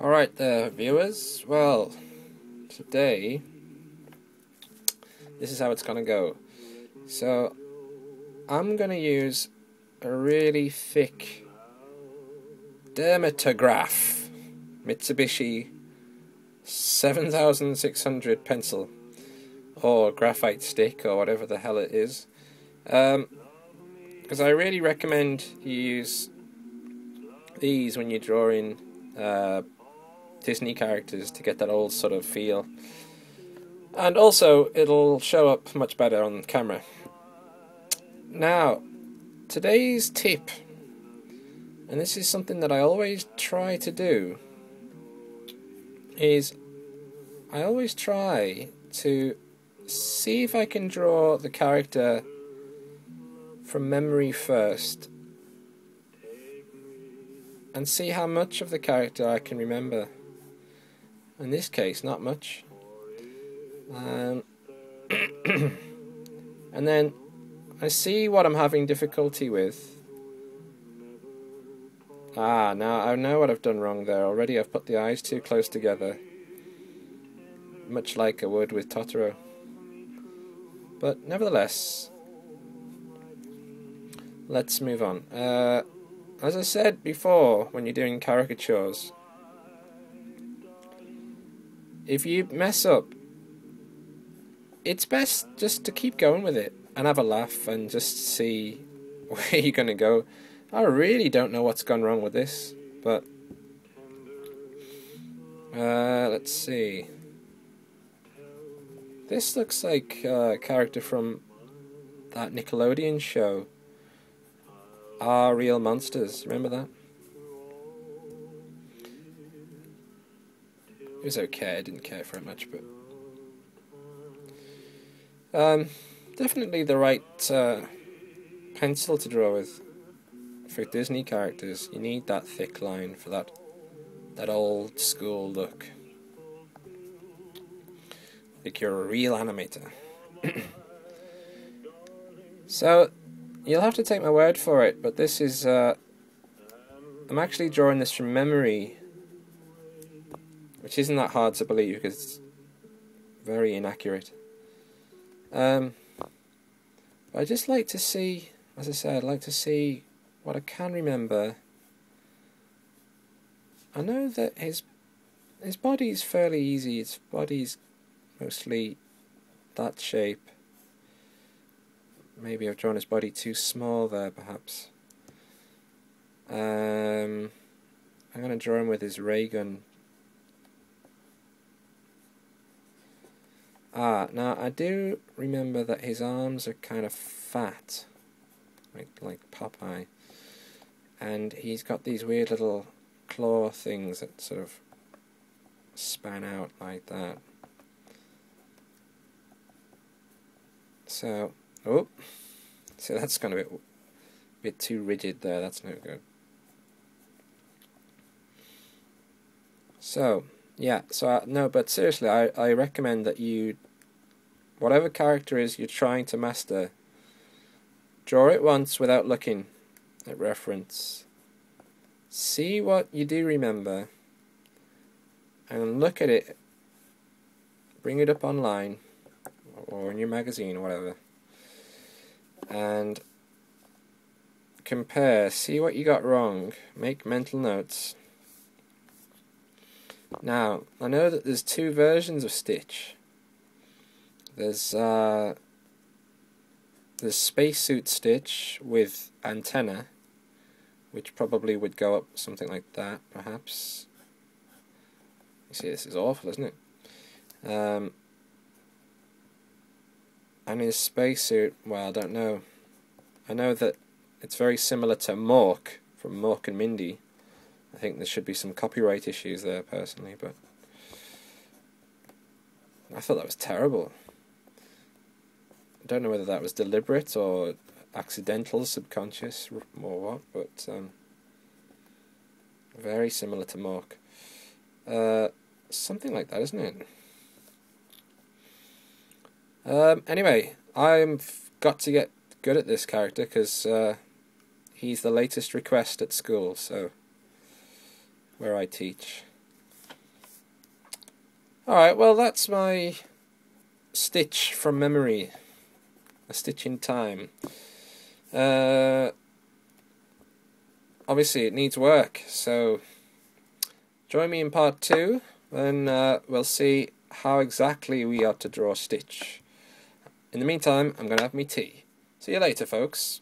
Alright there, viewers. Well, today, this is how it's gonna go. So, I'm gonna use a really thick dermatograph Mitsubishi 7600 pencil, or graphite stick, or whatever the hell it is. Because I really recommend you use these when you're drawing Disney characters to get that old sort of feel, and also it'll show up much better on camera. Now, today's tip, and this is something that I always try to do, is I always try to see if I can draw the character from memory first and see how much of the character I can remember. In this case, not much. And then I see what I'm having difficulty with. Now I know what I've done wrong there already. I've put the eyes too close together, much like I would with Totoro. But nevertheless, let's move on. As I said before, when you're doing caricatures, if you mess up, it's best just to keep going with it and have a laugh and just see where you're going to go. I really don't know what's gone wrong with this, but let's see. This looks like a character from that Nickelodeon show, Are Real Monsters. Remember that? It was okay, I didn't care for it much, but definitely the right pencil to draw with for Disney characters. You need that thick line for that old school look, like you're a real animator. So you'll have to take my word for it, but this is I'm actually drawing this from memory, which isn't that hard to believe because it's very inaccurate. But I just like to see, as I said, I'd like to see what I can remember. I know that his body's fairly easy. His body's mostly that shape. Maybe I've drawn his body too small there, perhaps. I'm going to draw him with his ray gun. Now I do remember that his arms are kind of fat, like Popeye, and he's got these weird little claw things that sort of span out like that. So, so that's kind of a bit too rigid there. That's no good. So yeah, no, but seriously, I recommend that you, whatever character is you're trying to master, draw it once without looking at reference. See what you do remember, and look at it. Bring it up online, or in your magazine, or whatever, and compare. See what you got wrong. Make mental notes. Now, I know that there's two versions of Stitch. There's spacesuit Stitch with antenna, which probably would go up something like that, perhaps. You see, this is awful, isn't it? And his spacesuit, well, I don't know. I know that it's very similar to Mork from Mork and Mindy. I think there should be some copyright issues there, personally, but I thought that was terrible. I don't know whether that was deliberate or accidental, subconscious, or what, but very similar to Mork. Something like that, isn't it? Anyway, I've got to get good at this character because he's the latest request at school, so where I teach. Alright, well that's my stitch from memory. A stitch in time. Obviously it needs work, so join me in part 2 and we'll see how exactly we are to draw a stitch. In the meantime, I'm going to have me tea. See you later, folks.